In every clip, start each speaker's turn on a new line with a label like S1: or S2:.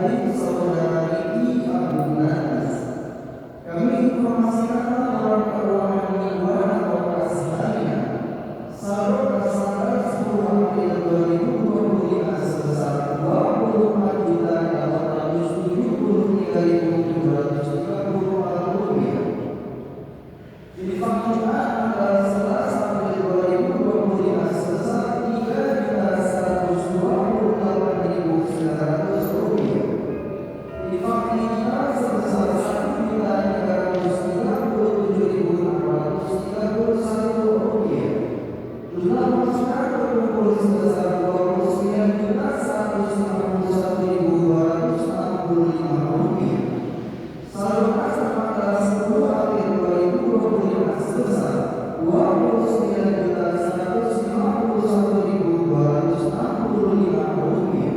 S1: hadis saudara Riki Abu Nanas. Kami informasikan orang keuangan mingguan atau kasihnya saldo kasar 10 April 2025 sebesar 24.873.734 rupiah. Infak tanggal 11 April 2025 sebesar 3.128.900 rupiah. Infak digital sebesar 1.337.631 rupiah. Jumlah pasukan terkumpul sebesar 29.151.265 rupiah. Saldo kas tanggal 10 April 2025 sebesar 29.151.265 rupiah.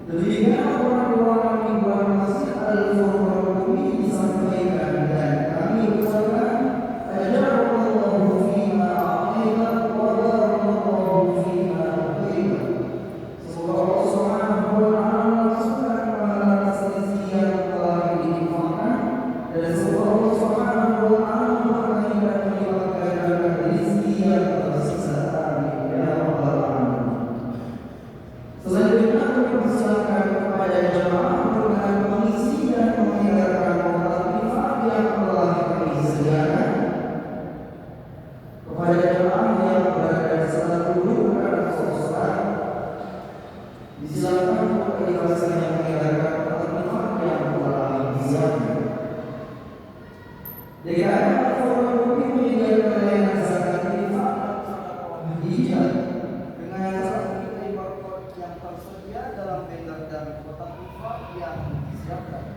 S1: Demikian laporan keuangan mingguan Masjid Al-Furqan Bumi disampaikan dan kami ucapkan ajarallahu fima a'taita wa barakallahu fima a'taita. Semoga Allah Subhanahu wa taala melaksanakan pahala atas rezeki yang telah diinfakkan dan semoga Allah Subhanahu wa taala memberkahi dan melipat gandakan rezeki yang tersisa. Amin ya rabbal alamin. Selanjutnya kami persilakan kepada jemaah dengan mengisi dan mengedarkan kotak infak yang telah kami sediakan. Kepada jemaah yang berada di sebelah dulu dan sosok, disilakan untuk keikhlasan yang mengedarkan kotak infak yang telah disiapkan. DKM Al-Furqan Bumi menyediakan layanan zakat infak digital dengan barcode yang tersedia dalam banner dan kotak infak yang disiapkan.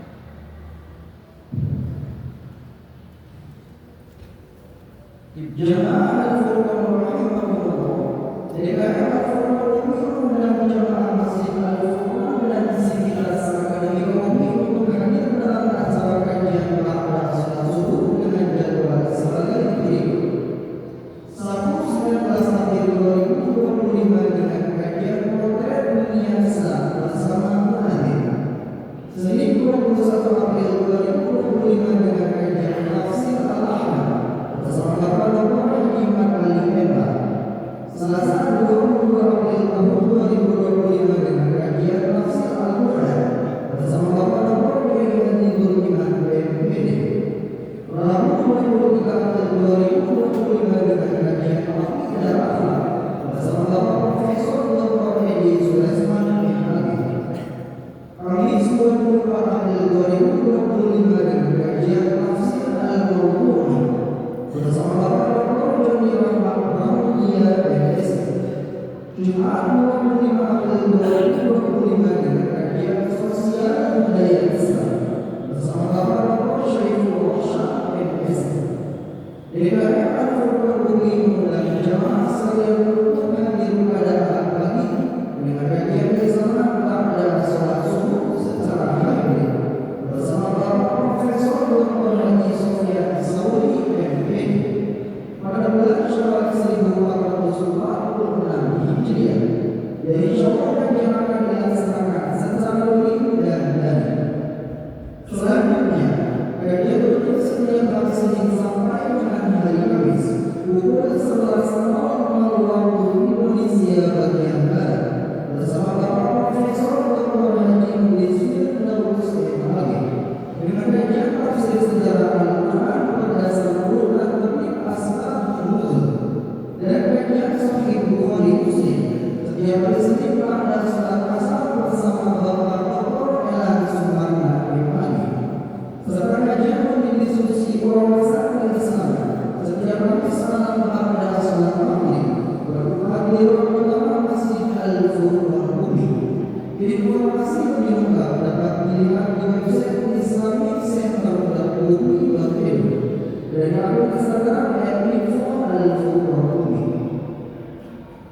S1: Jemaah Al-Furqan rahimahullah, DKM Al-Furqan Bumi mengundang jemaah Masjid Al-Furqan dan Sivitas Akademi Kopi untuk hadir dalam acara kajian pada salat subuh dengan jadwal sebagai berikut. Sabtu 19 April 2025 dengan kajian potret dunia Islam bersama Muhammad. Senin 21 April 2025 dengan kajian tafsir Al-Ahkam bersama Bapak Dr. Haji Mat Ali Meba. Selasa 22 April tahun 2025 dengan kajian tafsir Al-Quran bersama Bapak Dr. Haji Nurul Iman BMPD. Rabu 23 April 2025 dengan kajian tafsir dan akhlak bersama Bapak Profesor Dr. Edi Sulaiman MHG. Kamis 24 April 2025 dengan kajian tafsir Al-Qur'an bersama Bapak Dr. Joni Rahmat Bramia PNS. Jumat 25 April 2025 dengan kajian sosial budaya Islam bersama Bapak Dr. Syaiful Roshad PNS. DKM Al-Furqan Bumi mengundang jamaah sekalian untuk hadir pada pagi dengan kajian bersama pada salat subuh secara hybrid bersama Bapak Profesor Dr. Haji Sofyan Sauri MPD pada bulan Syawal 1446 Hijriah. Dan insyaallah kajian akan dilaksanakan secara luring dan daring. Selanjutnya, kajian berikut setiap hari Senin sampai dengan hari Kamis pukul 11.00 waktu Indonesia bagian barat bersama Bapak Profesor Dr. Haji Mulisir Daus MHG dengan kajian tafsir sejarah Al-Quran berdasar Quran Tauhid Asbab Nuzul dan kajian Sahih Bukhari Muslim setiap hari Senin pada salat asar bersama Bapak Dr. Elan Sumarna MHG serta kajian diskusi wawasan Islam setiap hari salat pada salat maghrib berhadiran utama Masjid Al-Furqan Bumi. Informasi lebih lengkap dapat dilihat di website islamiccenter.bumi.edu dan akun Instagram @info_al-furqan bumi.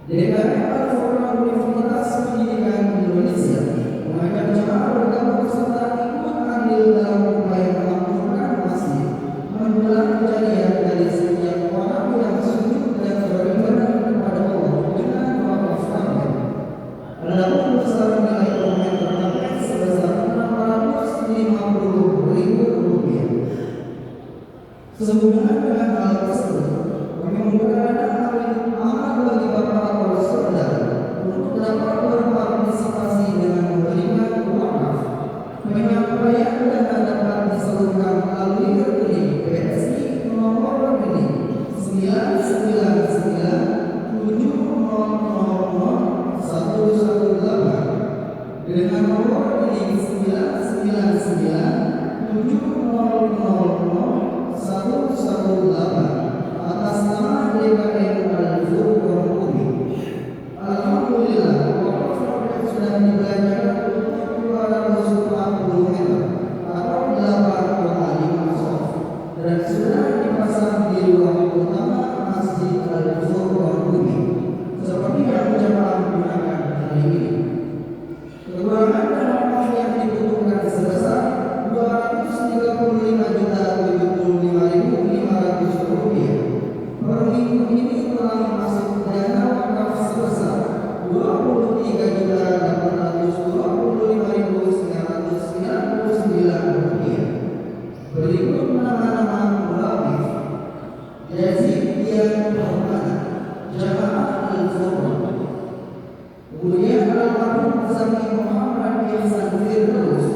S1: DKM Al-Furqan Universitas Pendidikan Indonesia mengajak jemaah bergabung serta ikut andil dalam upaya memakmurkan masjid menjelang kejadian dari setiap orang yang sujud dan beribadah kepada Allah dengan wakaf tambahan. Adapun besaran nilai dokumen terdapat sebesar Sehubungan dengan hal tersebut, kami memperkenalkan amanat bagi para saudara untuk dapat berpartisipasi dengan memberikan wakaf, penyampaian dana dapat disalurkan melalui rekening BSI nomor rekening 999700118 dengan nomor rekening 999700118 atas nama DKM Al-Furqan Bumi. Alhamdulillah, wakaf sudah dibelanjakan untuk 240 meter atau 8,5 sof dan sudah dipasang di ruang utama Masjid Al-Furqan Bumi seperti yang jemaah gunakan hari ini. Kekurangan dana wakaf yang dibutuhkan sebesar Rp203.075.500. Per minggu ini telah masuk dana wakaf sebesar Rp23.825.999. Berikut nama-nama mulatif: Yazid Dian Rahman, Jamaah Al-Furqan. Kemudian almarhum Zaki Muhammad Ihsan Firdaus,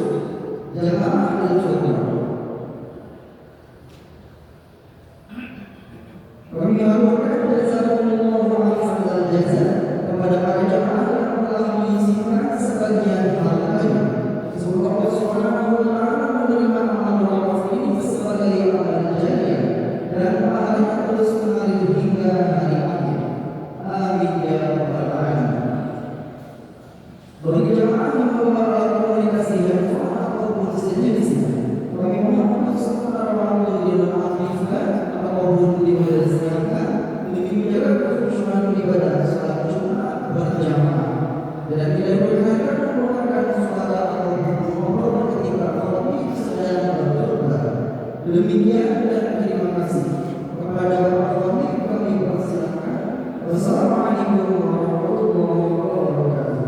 S1: Jamaah Al-Furqan. Kami haturkan jazakumullahu khairal jazaa kepada para jamaah yang telah menyisihkan sebagian hartanya. Semoga Allah Subhanahu wa taala menerima amal wakaf ini sebagai amal jariah dan pahalanya terus mengalir hingga hari akhir. Amin ya rabbal alamin. Bagi jamaah yang membawa alat komunikasi handphone ataupun sejenisnya, kami mohon untuk sementara waktu dinonaktifkan ataupun dimudahkan demi menjaga kekhusyuan ibadah salat Jumat berjamaah dan tidak diperkenankan mengeluarkan suara atau ngobrol ketika khotib sedang berkhutbah. Demikian dan terima kasih kepada Bapak Khotib kami persilakan. Wassalamualaikum warahmatullahi wabarakatuh.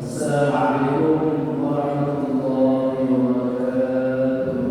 S1: Assalamualaikum warahmatullahi wabarakatuh.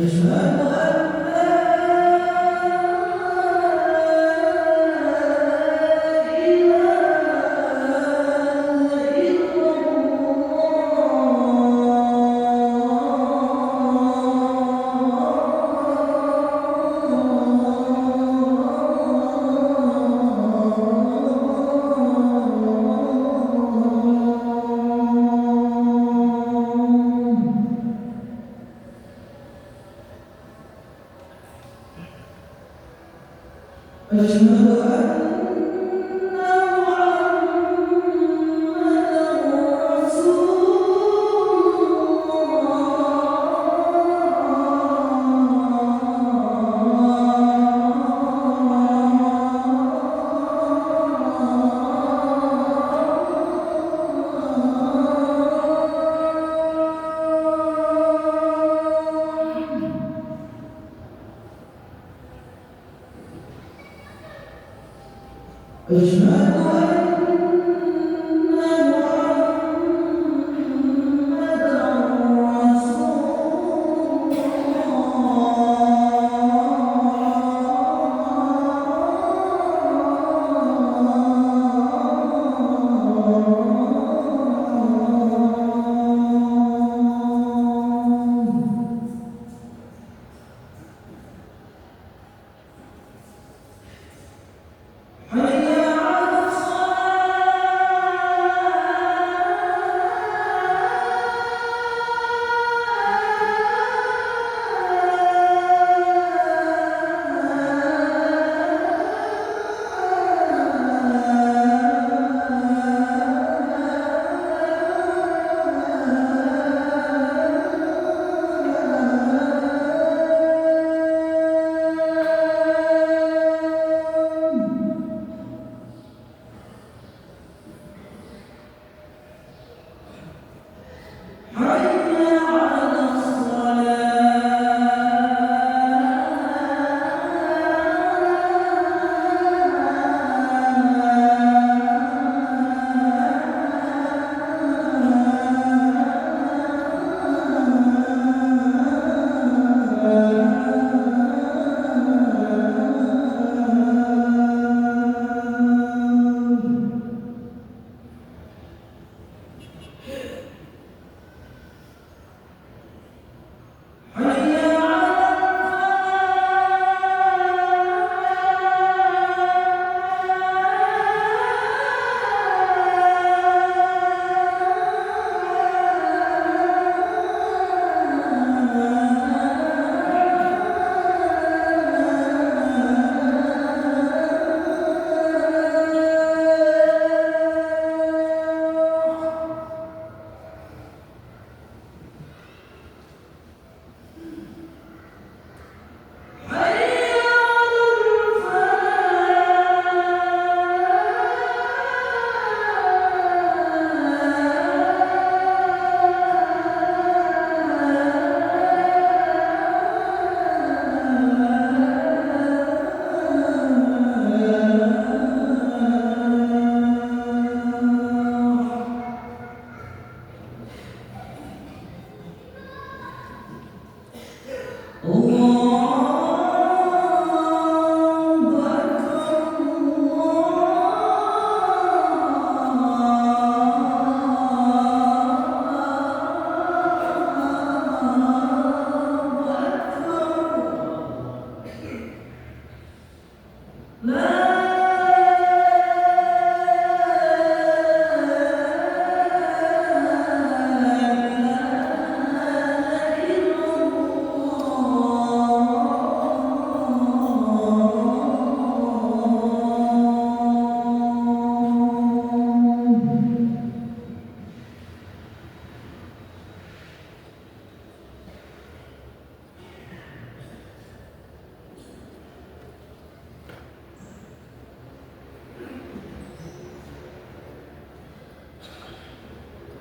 S1: أشهد أن محمدًا أشهد أن محمدًا رسول الله.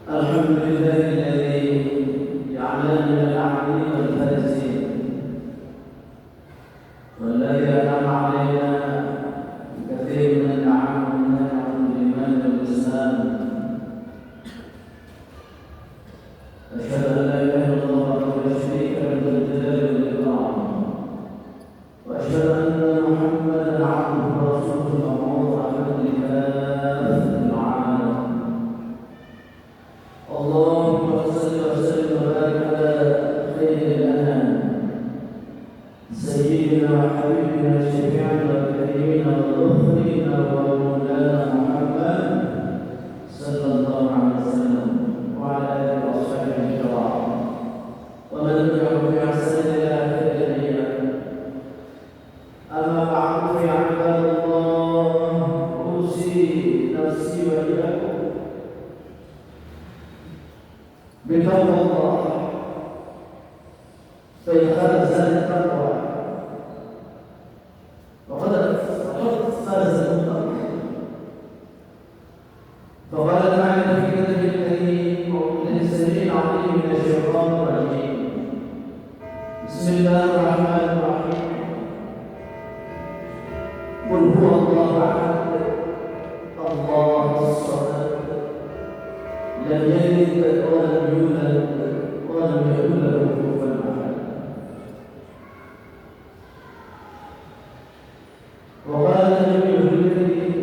S2: الحمد لله الذي جعلنا من العابدين والفارسين والذي أنعم علينا بكثير من النعم والنعم والإيمان والإسلام. أشهد أن لا إله إلا الله وحده لا شريك له ذو الجلال والإكرام، وأشهد أن محمدا عبده ورسوله المبعوث رحمة لكافة العالم. اللهم صل وسلم وبارك على خير الأنام سيدنا وحبيبنا شفيعنا وكريمنا وذخرنا ومولانا محمد صلى الله عليه وسلم وعلى آله وصحبه الكرام ومن تبعهم بإحسان إلى آخر الأيام. أما بعد فيا عباد الله، أوصي نفسي وإياكم بتقوى الله، فإن خالف التقوى وقد فاز المتقون. فقال تعالى في كتابه الكريم من السميع العليم من الشيطان الرجيم: بسم الله الرحمن الرحيم. قل هو الله أحد ولم يكن له كفوا أحد. وقال النبي الكريم: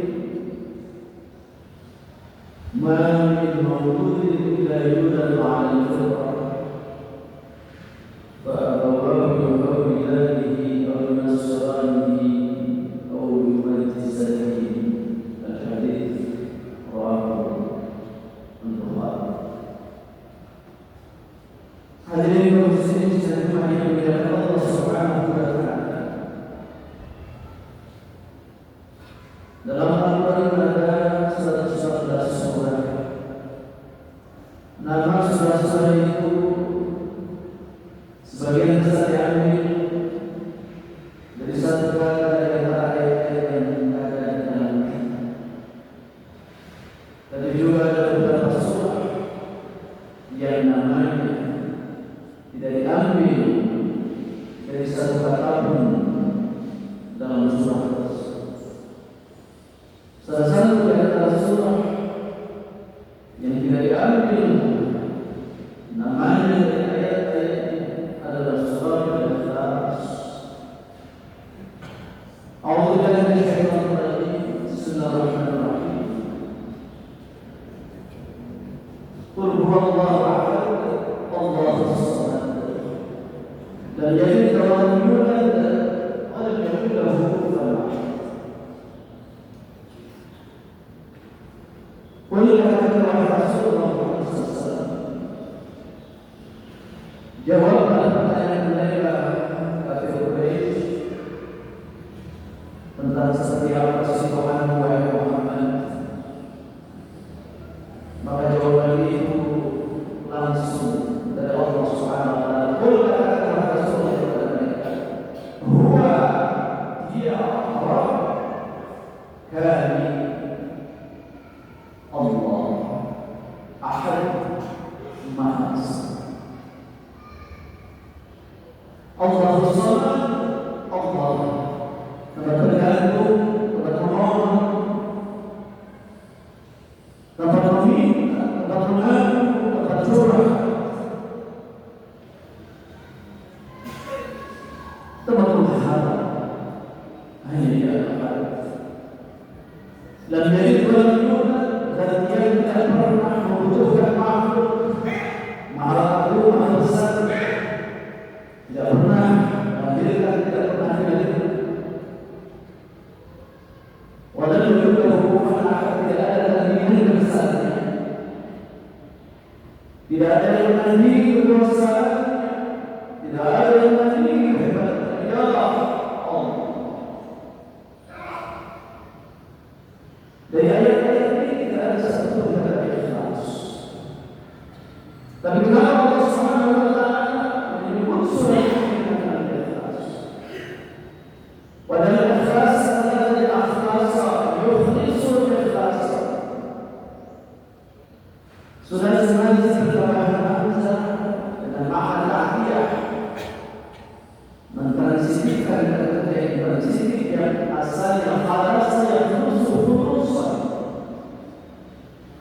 S2: ما من مولود إلا يولد على الفطرة فأبواه يهودانه أو ينصرانه أو يمجسانه. الحديث رواه البخاري. Hadirin kaum muslimin sekalian yang dimuliakan Allah Subhanahu wa taala. Dalam Al-Qur'an ada 111 surah. Nama surah-surah itu sebagian besar diambil dari satu kata dari antara ayat-ayat yang ada di dalamnya. Tapi juga ada beberapa surah yang namanya tidak diambil dari satu kata pun dalam surah. Salah satu dari antara surah yang tidak diambil namanya dari ayat-ayat adalah surah Al-Ikhlas. A'udzu billahi minasyaitonir rajim. Bismillahirrahmanirrahim. Qul huwallahu ahad, Allahus samad. Dan jadi kalau yulad walam yakul lahu kufuwan ahad. Qul katakanlah Rasulullah Muhammad SAW. Jawablah pertanyaan mereka kafir Quraisy tentang seperti apa sifaatmu wahai Muhammad. Maka jawaban itu langsung dari Allah Subhanahu wa taala. Qul katakanlah Rasulullah kepada mereka, huwa dia Rabb kami Allah Ahad Maha Esa. Allahus Samad, Allah tempat bergantung, tempat memohon, tempat meminta, tempat mengadu, tempat curah, tempat mengharap. Hanya Dia Ahad. Lam yalid wa lam yulad, dan Dia tidak pernah membutuhkan makhluk, maha agung, maha besar. Tidak pernah melahirkan, tidak pernah dilahirkan. Walau juga hukuman akan tidak ada tandingan besarnya, tidak ada yang menandingi kekuasaannya, tidak ada yang menandingi kehebatannya. Ya Allah. Dari ayat-ayat ini tidak ada satu kata ikhlas. Tapi kenapa Allah Subhanahu wa taala menyebut surah ini dengan ikhlas? Padahal ikhlas adalah al-ikhlasa, yukhlisul ikhlasa. Sudah sebenarnya setelah Hamzah dengan makna ta'diyah mentransisikan kata yang transitif yang asalnya khalasa yang khulusan,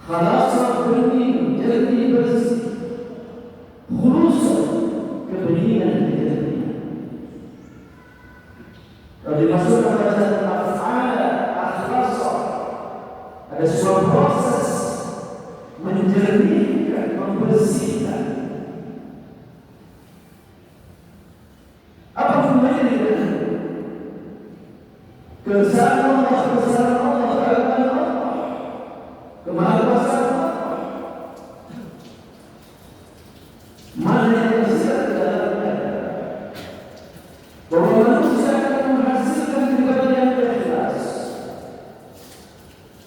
S2: khalasa bening, jernih, bersih, khulusan kebeningan kejernihan. Kalau dimasukkan pada af'ala akhlasa, ada sebuah proses menjernihkan, membersihkan. Apa hubungannya dengan kebesaran Allah, keagungan Allah, kemahakuasaan Allah? Mana yang tersirat dalamnya bahwa manusia akan menghasilkan pribadi yang ikhlas,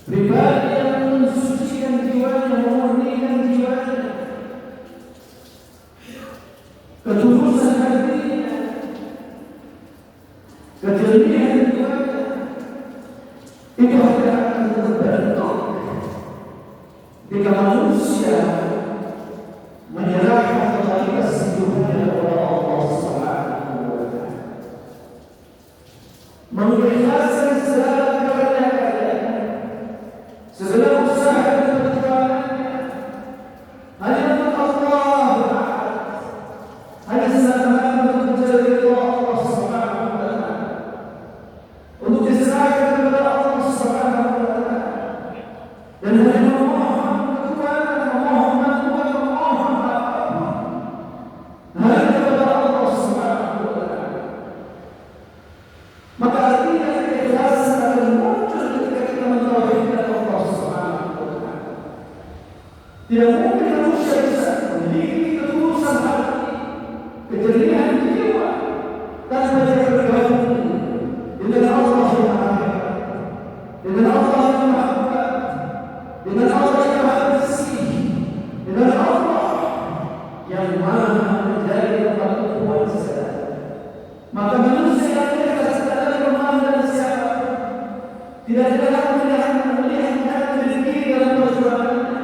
S2: pribadi yang mensucikan jiwanya, memurnikan jiwanya, ketulusan hatinya, kejernihan jiwanya. Itu akan terbentuk jika manusia menyerahkan totalitas hidupnya kepada Allah Subhanahu wa taala, mengikhlaskan segala keberadaannya, segala usaha dan perjuangannya hanya untuk Allah hanya kepada Allah Subhanahu wa Ta'ala. Maka artinya keikhlasan akan muncul ketika kita mentauhidkan Allah Subhanahu wa Ta'ala. Tidak mungkin manusia bisa memiliki ketulusan hati, kejernihan jiwa tanpa dia bergabung dengan Allah yang Maha Hebat, dengan Allah yang Maha Kuat, dengan Allah yang Maha Bersih, dengan Allah yang Maha menjadi tempat kuat segala. Maka manusia yang tidak sadar memandang siapa, tidak dalam melihat diri dalam perjuangannya,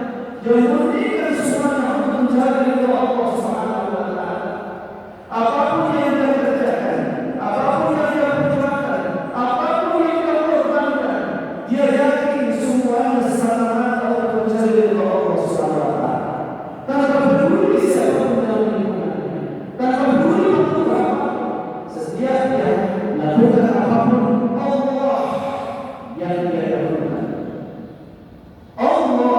S2: yang memberikan semuanya untuk mencari ridha Allah Subhanahu wa Ta'ala. Apapun yang dia kerjakan, apapun yang dia perjuangkan, apapun yang dia korbankan, dia yakin semuanya semata-mata untuk mencari ridha Allah Subhanahu wa Ta'ala. Tanpa peduli siapa pun dalam lingkungannya, tanpa peduli waktu apa, setiap dia melakukan apapun Allah yang dia lakukan. Allah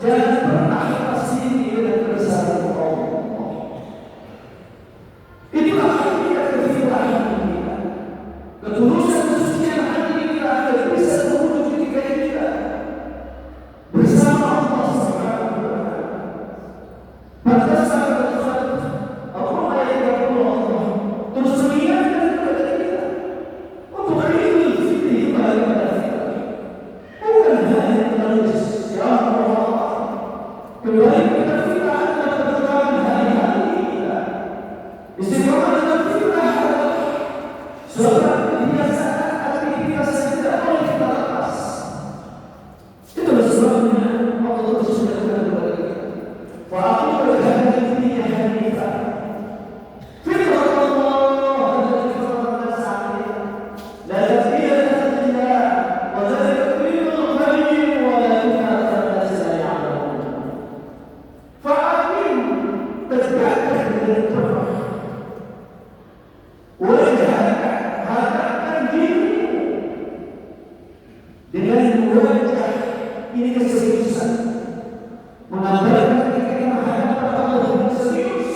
S2: jangan pernah lepas diri dengan kebesaran Allah. Itulah hakikat kefitrahan kita. Ketulusan kesucian hati kita akan bisa terwujud ketika kita bersama Allah Subhanahu wa Ta'ala. Maka sahabat Allah yang Allah terus mengingatkan kepada kita untuk Idul Fitri kembali pada fitrah. Bukan hanya menulis ya Allah kembali kepada fitrah dalam perjalanan hari-hari kita. Istiqomah dalam fitrah adalah sebuah kebiasaan aktivitas yang tidak boleh kita lepas. Itulah sebabnya Allah terus mengingatkan kepada kita. Wa'aqimu hadhihi dunya hanifah. Fitrah Allah adalah fitrah sa'id. La tabdila li khalqillah wa dhalika dinul qayyim wa la yukhalifu an-nas la ya'lamun. Fa'aqim tegakkan dengan fitrah. Hadapkan dirimu dengan wajah ini keseriusan, mengabarkan ketika menghadap Allah dengan serius.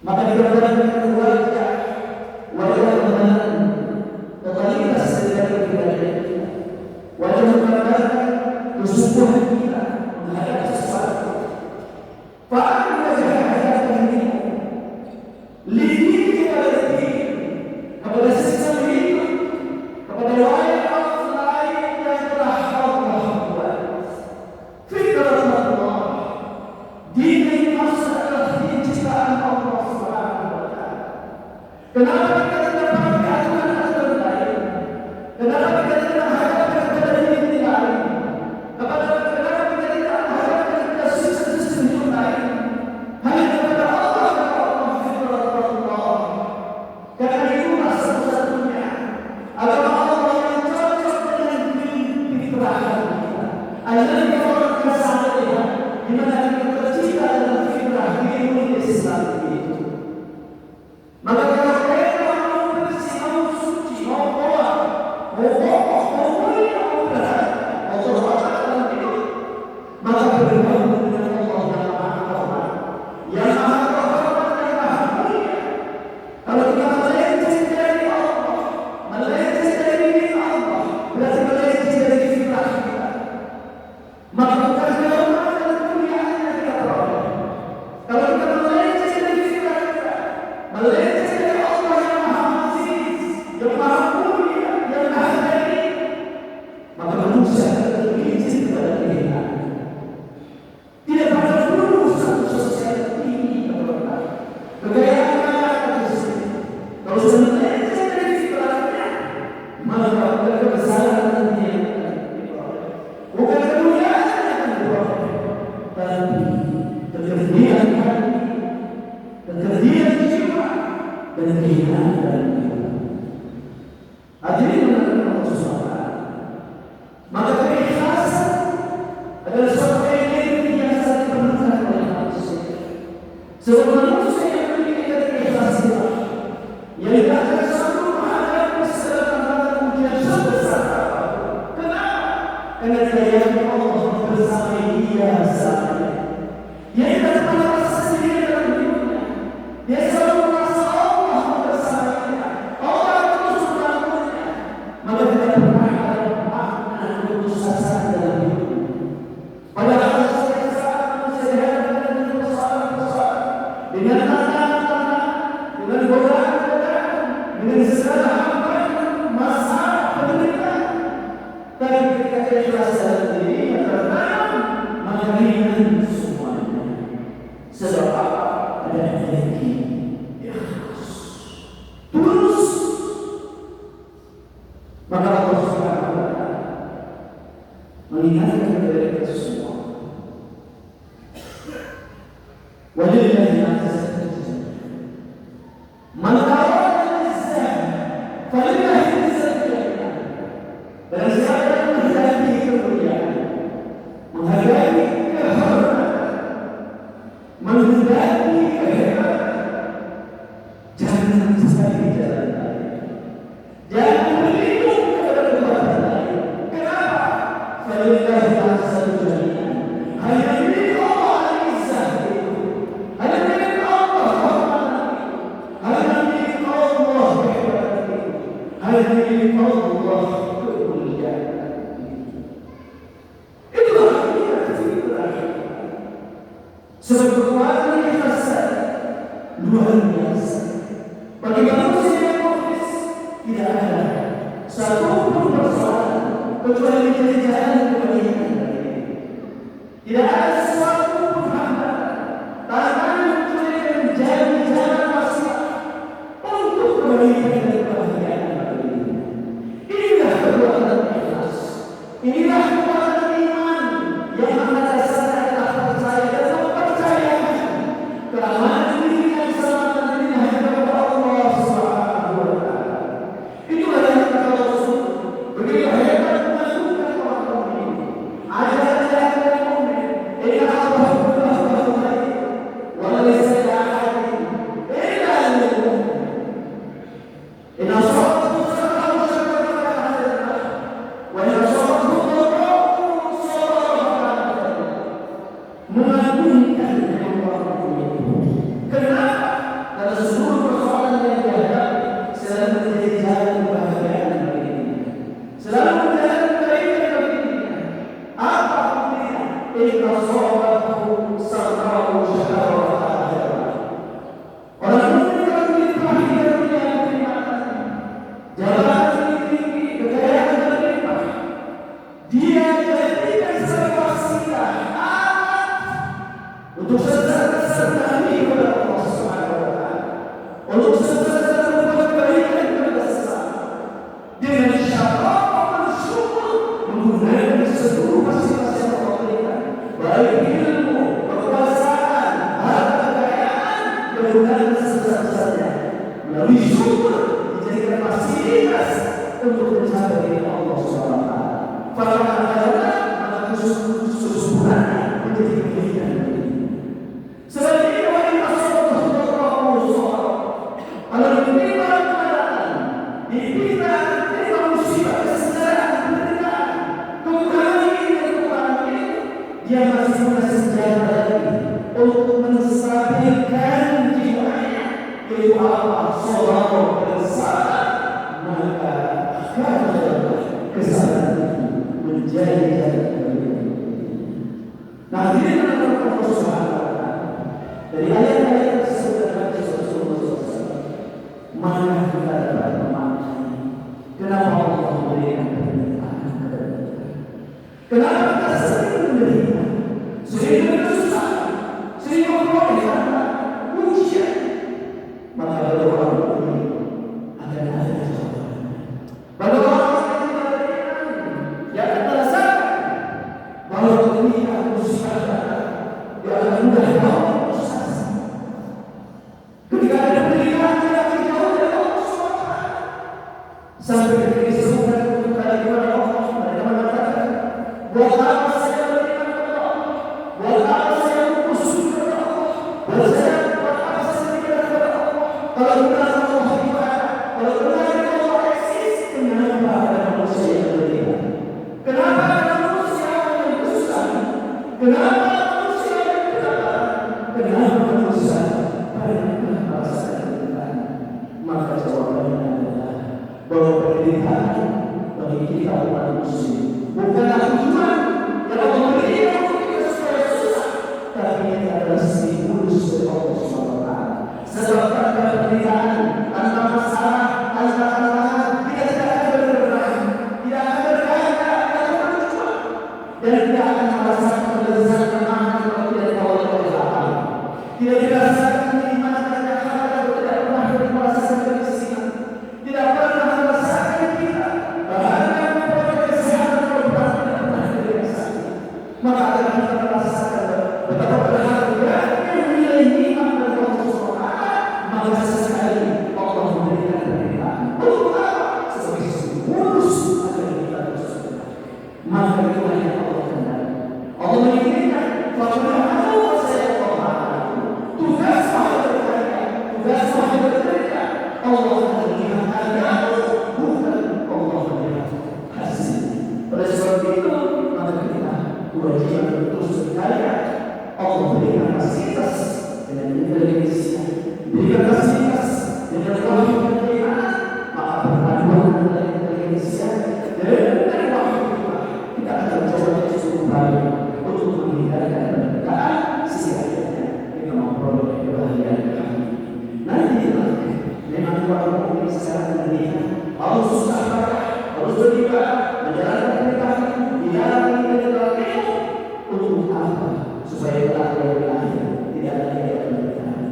S2: Maka dikatakan wajah mengenai totalitas dari ibadah kita. Wajah menggambarkan kesungguhan kita menghadap sesuatu. Fa'aqim wajah hadapkan dirimu. Lihat kepada sistem hidup, kepada lain lain yang telah Allah buat. Fitrah Allah, din yang maksud adalah din ciptaan Allah Subhanahu wa Ta'ala. Kenapa kita tidak pakai aturan-aturan lain? Kenapa kita tidak menghadapkan kepada diri lain? Kenapa kita tidak menghadapkan kepada sistem hidup lain? Hanya kepada Allah dan Allah, fitrah Allah. Karena itulah satu-satunya agama Allah yang cocok dengan fitrah kita. Al-Nabi Muhammad SAW di mana kita tercipta dalam fitrah dinul Islam itu. Maka kalau mereka mau bersih, mau suci, mau kuat, mau kokoh, mau mulia, mau berat, mau terhormat dalam hidup, maka bergabung dengan Allah yang Maha Rahman, yang Maha Rahman, yang Maha Mulia. Kalau kita melenceng dari Allah, melenceng dari diri Allah, berarti melenceng dari fitrah kita. Maka bukan kehormatan dan kemuliaan yang kita peroleh. Kalau kita melenceng dari fitrah dan kehinaan dalam kehidupan. Hadirin Allah SWT. Maka keikhlasan adalah suatu energi yang sangat diperlukan oleh manusia. Sebab manusia yang memiliki keikhlasan yang tidak akan selalu menghadapi segala tantangan ujian sebesar apapun. Kenapa? Karena dia yakin Allah bersama dia selamanya. Dia tidak pernah merasa sendiri dalam hidupnya. Dia selalu merasa Allah bersamanya. Allah terus membantunya. Maka tidak pernah ada makna putus asa dalam hidupnya. Padahal setiap saat manusia dihadapkan dengan persoalan-persoalan, dengan tantangan-tantangan, dengan godaan-godaan, dengan segala hambatan, masalah, penderitaan. Tapi ketika ikhlas dalam diri yang tertanam, maka ringan semuanya. Sebab apa? Ada energi ikhlas. Tulus. Maka Allah Subhanahu wa Ta'ala mengingatkan kepada kita semua. Walillahi al-izzatu man arada al-izzah falillahi al-izzatu jami'an. Dan siapa yang menghendaki kemuliaan, menghendaki kehormatan, menghendaki kehebatan, jangan mencari jalan lain. Jangan berlindung kepada kekuatan lain. Kenapa? Falillahi al-izzatu jami'an. Hanya milik Allah al-izzah itu. Hanya milik Allah kehormatan itu. Hanya milik Allah kehebatan itu. Hanya milik Allah kemuliaan itu. Itulah hakikat fitrah. Sebab kekuatan ikhlas luar biasa. Bagi manusia yang mukhlis, tidak ada satu pun persoalan kecuali menjadi jalan kebaikan. Tidak ada sesuatu pun hambatan tantangan kecuali menjadi jalan wasilah untuk kebaikan dan kebahagiaan bagi diri. Inilah kekuatan ikhlas. Inilah kekuatan iman yang mendasarkan rasa percaya dan kepercayaan keamanan diri dan keselamatan diri hanya kepada Allah Subhanahu wa Ta'ala. Itulah yang kata Rasul, begitu hebat menentukan orang mukmin. Ajaran dari mukmin, inna Allah Subhanahu wa Ta'ala wa laysa ahadin illa al-mu'min. Inna salatu salam wa inna salatu mengagungkan orang mukmin. Kenapa? Karena seluruh persoalan yang dihadapi selalu menjadi jalan kebahagiaan bagi dirinya, selalu menjadi kebaikan bagi dirinya. Apa buktinya? Inna sahabatku sarrahu syahara akhirat. Orang mukmin akan dilimpahi karunia yang kenikmatannya, jabatan tinggi, kekayaan berlimpah. Dia dijadikan sebagai wasilah untuk senantiasa kepada Allah Subhanahu wa Ta'ala, untuk senantiasa berbuat kebaikan kepada sesama, dengan syarat bersyukur menggunakan seluruh fasilitas yang Allah berikan, baik ilmu, kekuasaan, harta kekayaan, kemudahan sebesar-besarnya, melalui syukur dijadikan fasilitas untuk mencapai Allah Subhanahu wa Ta'ala. Maka kesuburannya menjadi kebaikan. Seperti itu wanita kalau dipinta keadaan, dipinta musibah, kesederhanaan, penderitaan, kekurangan ini dan kekurangan ini, dia masih punya senjata lagi untuk menstabilkan jiwanya, yaitu apa? Salat dan salat. Maka kesalahan itu menjadi jalan kebaikan. Nah, ini adalah Allah Subhanahu wa Ta'ala. Dari ayat-ayat tersebut dan hadis Rasulullah SAW, mana kita dapat memaknai kenapa Allah memberikan penderitaan kepada kita. Kenapa kita sering menderita, sering bersusah, sering memperoleh karena ujian. Maka bagi orang mukmin akan ada jawaban. Bagi orang yang tidak beriman, yang akan merasakan bahwa ketika musibah Buat apa saya berikan kepada Allah? Buat apa saya bersyukur kepada Allah? Buat apa saya berikan kepada Allah? Kalau benar Allah ibadah, kalau benar Allah eksis, kenapa ada manusia yang berikan? Kenapa ada manusia yang bersusah? Kenapa manusia yang kelaparan? Kenapa manusia banyak merasa penderitaan? Maka jawabannya adalah bahwa penderitaan bagi kita umat muslim bukanlah tujuan yang Allah berikan untuk kita supaya susah, tapi ini adalah stimulus dari Allah SWT. Sebab tanpa penderitaan, tanpa masalah, tanpa tantangan, kita tidak akan bergerak, tidak akan berkaya, tidak akan berjuang, dan tidak akan merasakan kelezatan makan kalau tidak dikawal oleh lapar. Tidak dirasakan kenikmatan yang ada kalau tidak pernah merasakan kemiskinan. Tidak pernah merasakan kita bahagia memperoleh kesehatan kalau tidak pernah dirasakan. Maka akan kita merasakan betapa berharganya nilai nikmat dari Allah SWT. Maka sesekali Allah memberikan penderitaan. Untuk apa? Sebagai stimulus agar kita bersedekah. Maka itulah yang Allah kendaki. Allah menginginkan bahwa saya Allah. Tugas wahai berkarya, tugas wahai bekerja. Allah akan melihat karyamu, bukan Allah melihat hasil. Oleh sebab itu, maka kita kewajiban terus berkarya. Allah berikan fasilitas dengan intelijensia, berikan fasilitas dengan wahyu dan keimanan. Maka perpaduan antara intelijensia dengan wahyu kita akan mencoba cukup baik untuk menghindarkan penderitaan setidaknya kita memperoleh kebahagiaan kami. Nanti memang kalau ini secara pendidikan harus susah payah, harus beribadah, menjalankan perintah di dalam ini dan dalam ilmu. Untuk apa? Supaya kelak dari akhir tidak ada yang penderitaan.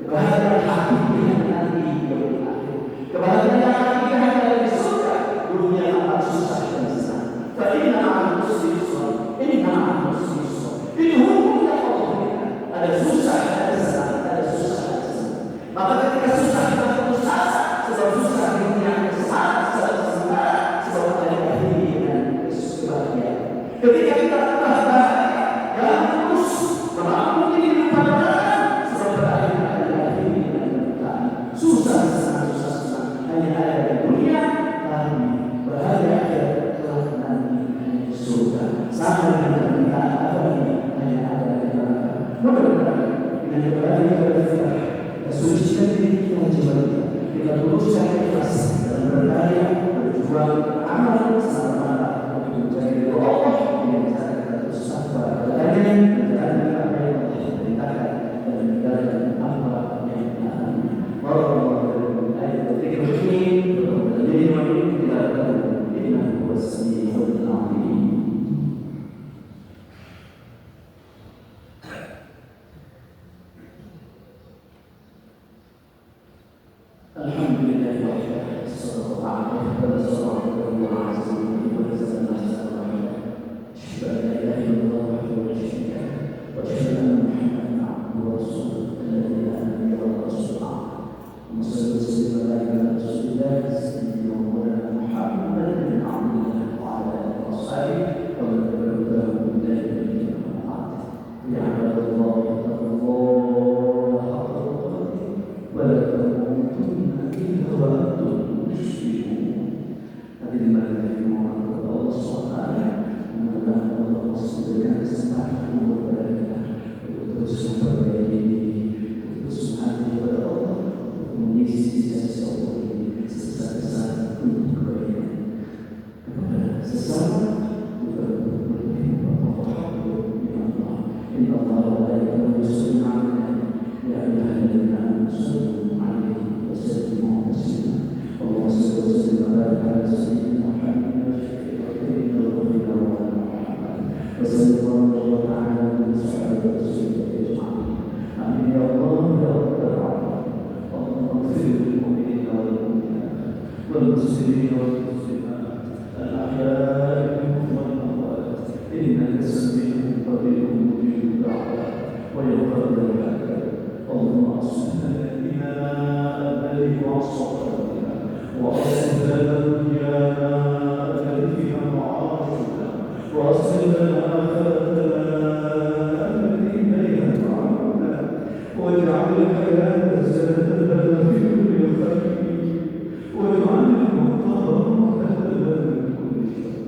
S2: Kebahagiaan hakiki yang nanti dari akhir. Kebahagiaan hakiki yang ada di surga. Dunia akan susah dan senang. Tapi nama muslim ini nama muslim. Ini hukum yang Allah berikan. Ada susah, ada senang, ada susah, ada senang. Maka ketika susah kita putus asa, sebab susah di dunia yang senang, sementara sebab ada akhiri dengan kebahagiaan. Ketika kita bahagia, jangan putus, mampu diri pada dalam, sebab berakhir ada akhiri dengan penderitaan. Susah, senang, susah, senang. Hanya ada di dunia, tapi bahagia akhirat telah nanti hanya di surga. Sama dengan penderitaan abadi hanya ada di neraka. Mudah-mudahan dengan kebenaran kita berfirman, kita sucikan diri kita jiwa kita tuluskan ikhlas dalam berkarya, berjuang, beramal semata-mata untuk mencari ridho Allah dengan cara kita terus sabar berkarya, menjalankan apa yang Allah perintahkan dan meninggalkan apa yang dilarang. Wallahu a'lam bishawab. Alhamdulillah wa sallallahu alaihi والمسلمين والمسلمات الأحياء منهم والأموات إنك سميع قريب مجيب الدعوات ويغفر لك. اللهم أصلح لنا دماءنا التي وصفتنا وأصلح لنا دنيانا التي فيها معاشنا واصل لنا خاتمنا الذي بين طعامنا واجعل الحياة زادة لنا في كل خير واجعل الموت راحة لنا من كل شر.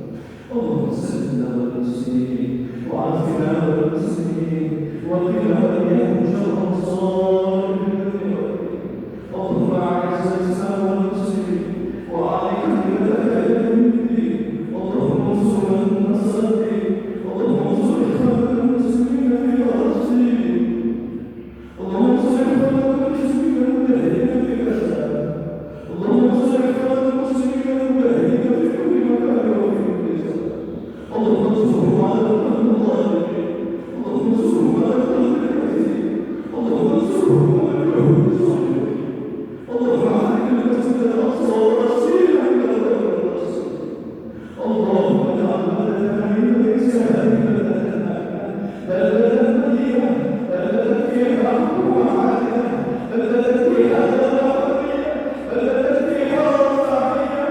S2: اللهم سلمنا والمسلمين وعافنا والمسلمين وقنا واياهم شر الصالحين. اللهم اعز الاسلام والمسلمين واعلم بالله الدين. اللهم انصر من نصر الدين. اللهم انصر اخوان المسلمين في فلسطين. اللهم انصر اخوان المسلمين المجاهدين في غزه. اللهم انصر اخوان المسلمين المجاهدين في كل مكان وفي كل زمان. اللهم انصرهم على القوم الظالمين. اللهم انصرهم على القوم الكافرين. اللهم انصرهم على اليهود الصالحين. اللهم عليك المسجد الاقصى ورسيلا الى دار الرسول. اللهم اجعل بلدنا ليس هذه بلدنا بلدا مدينه بلدا فيها حكم عادله بلدا فيها حريه بلدا فيها رفاهيه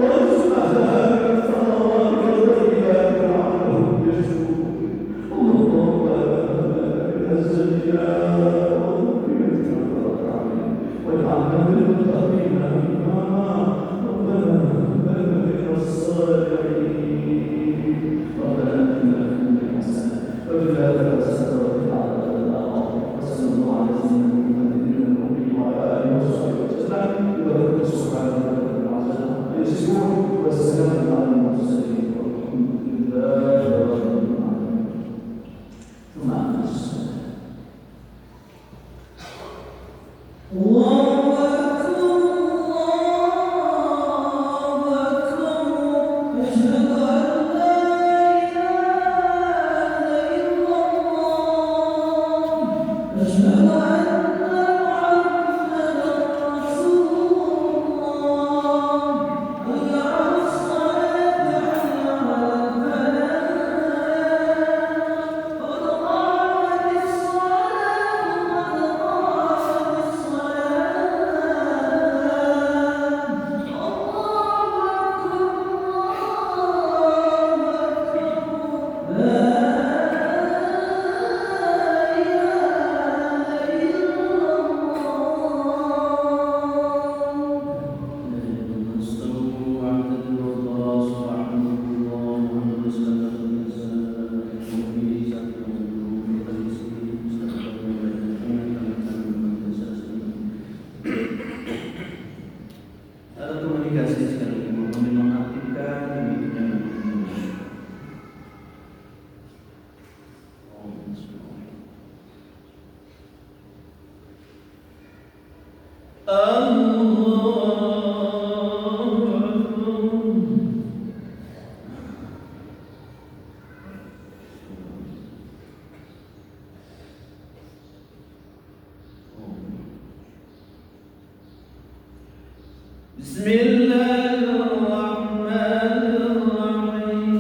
S2: وارزقها من الثمرات والطيبات لعلهم يشكرون. اللهم من الزكاه وذريتنا قرة اعين واجعلنا للمتقين اماما. ربنا هب لنا من الصالحين. ربنا اتنا في الدنيا حسنه وفي الاخره حسنه وقنا عذاب النار. وصلى الله على سيدنا محمد النبي وعلى اله وصحبه وسلم. وبارك سبحانه وتعالى يصفون والسلام على المرسلين والحمد لله رب العالمين. ثم أما الصلاة.
S1: الله أكبر الله أكبر أشهد أن لا إله إلا الله أشهد أن محمدا رسول الله حي على الصلاة حي على الفلاح قد قامت الصلاة قد قامت
S2: komunikasi sekali menonaktifkan hidupnya. Bismillahirrahmanirrahim.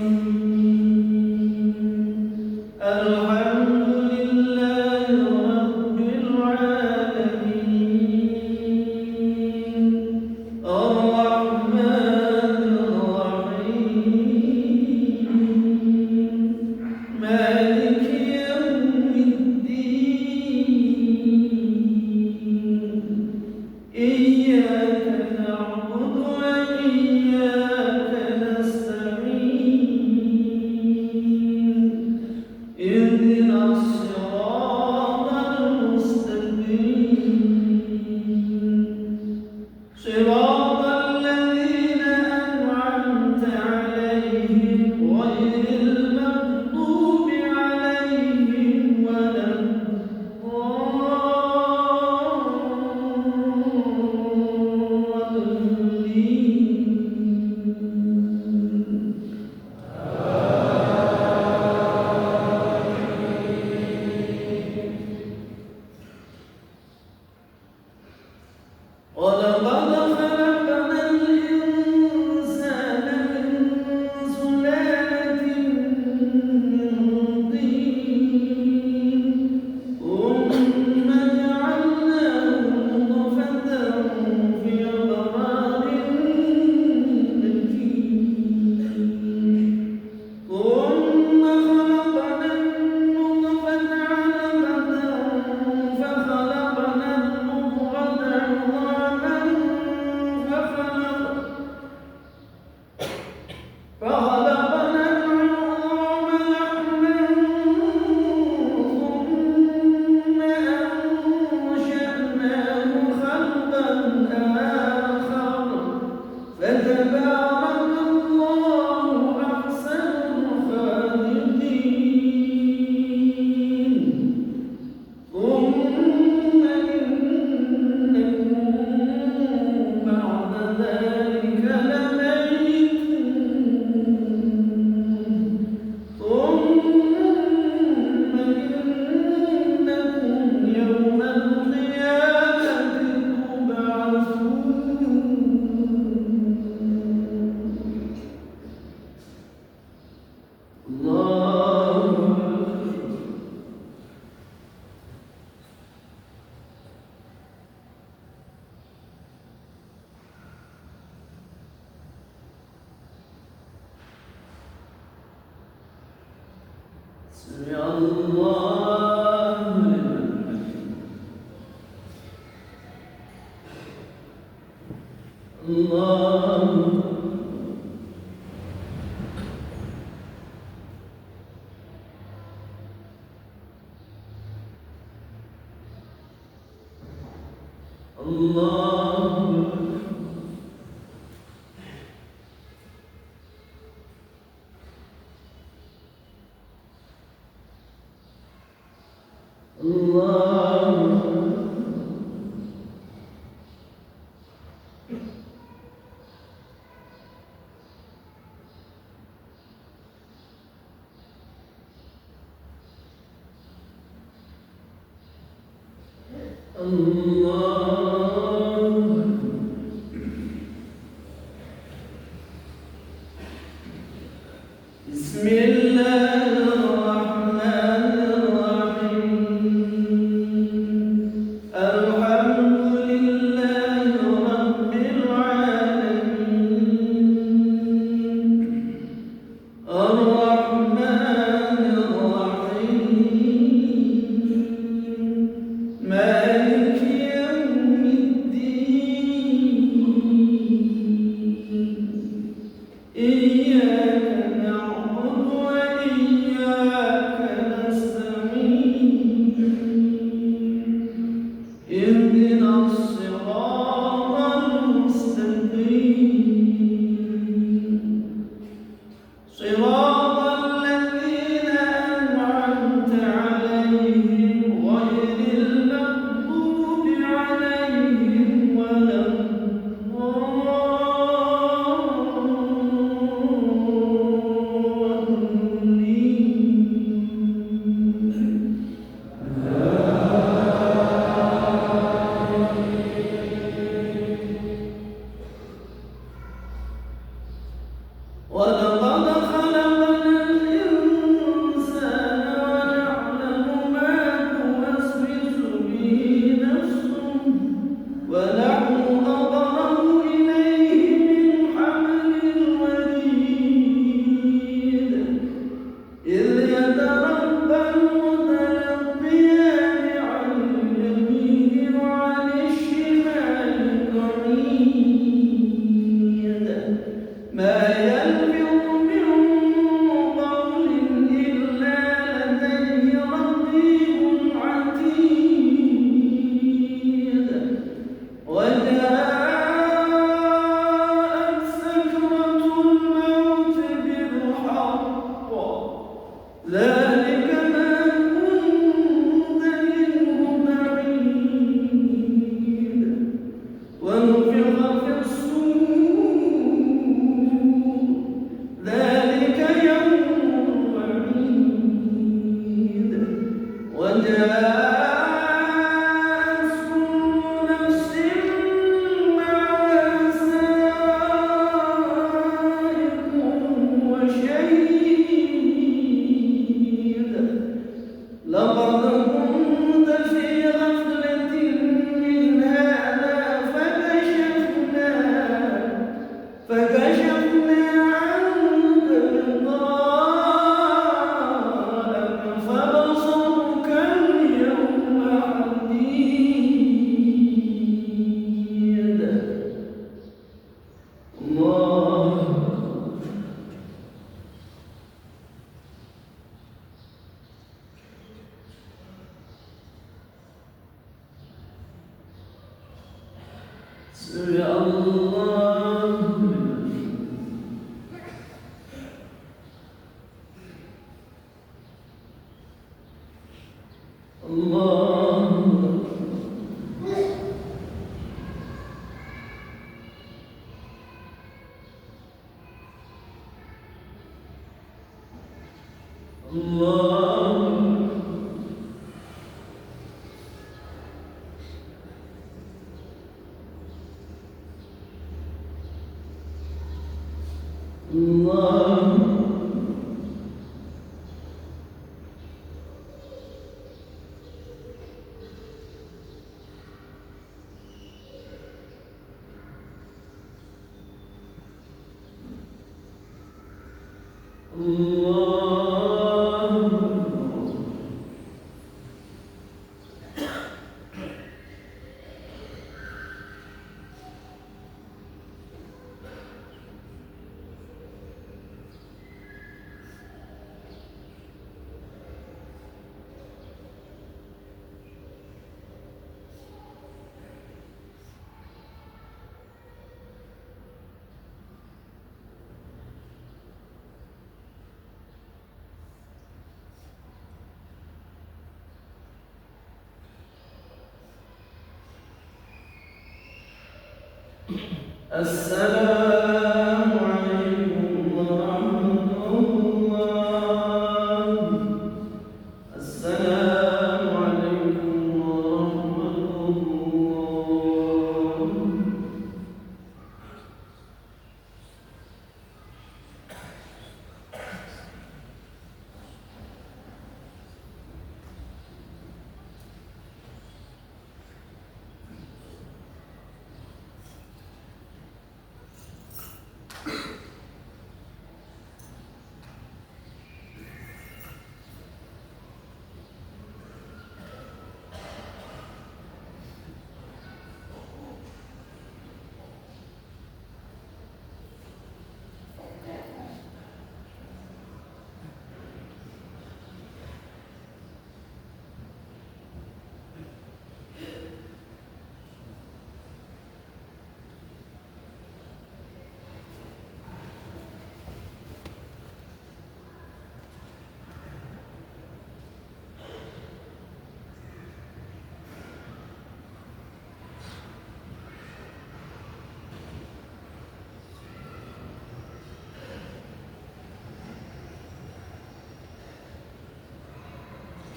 S2: Alhamdulillahi rabbil alamin. Ar-Rahmanir-Rahim. Maliki yawmiddin. Iyyaka na'budu wa iyyaka nasta'in. Ihdinas siratal mustaqim. Siratal ladzina an'amta 'alaihim ghairil maghdubi 'alaihim ولقد خلقنا الإنسان من سلالة من طين ثم جعلناه نطفة في قرار مكين ثم فتبارك الله أحسن الخالقين. ثم إنكم بعد ذلك لميتون. ثم إنكم يوم القيامة تبعثون. الله أكبر. سمع الله لمن حمده. الله الله بسم الله الرحمن الرحيم. الحمد لله رب العالمين. الرحمن الرحيم. مالك يوم الدين. إياك نعبد وإياك نستعين. اهدنا الصراط المستقيم. صراط الذين أنعمت عليهم غير المغضوب عليهم ولا ولقد خلقنا الإنسان ونعلم ما توسوس به نفسه ونحن أقرب إليه من حبل الوريد إذ يتلقى المتلقيان عن اليمين وعن الشمال قعيد ما يلفظ من قول إلا لديه رقيب عتيد وجاءت سكرة الموت بالحق ذلك ما كنت منه بعيد ونفخ في الصور ذلك يوم الوعيد وجاءت كل نفس معها سائق وشهيد لقد كنت في غفلة من هذا فكشفنا عنك غطاءك فبصرك اليوم حديد. الله سمع الله لمن السلام عليكم ورحمة الله. السلام عليكم ورحمة الله.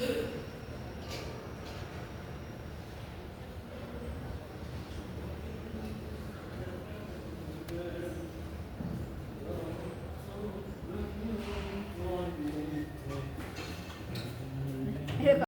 S1: Good.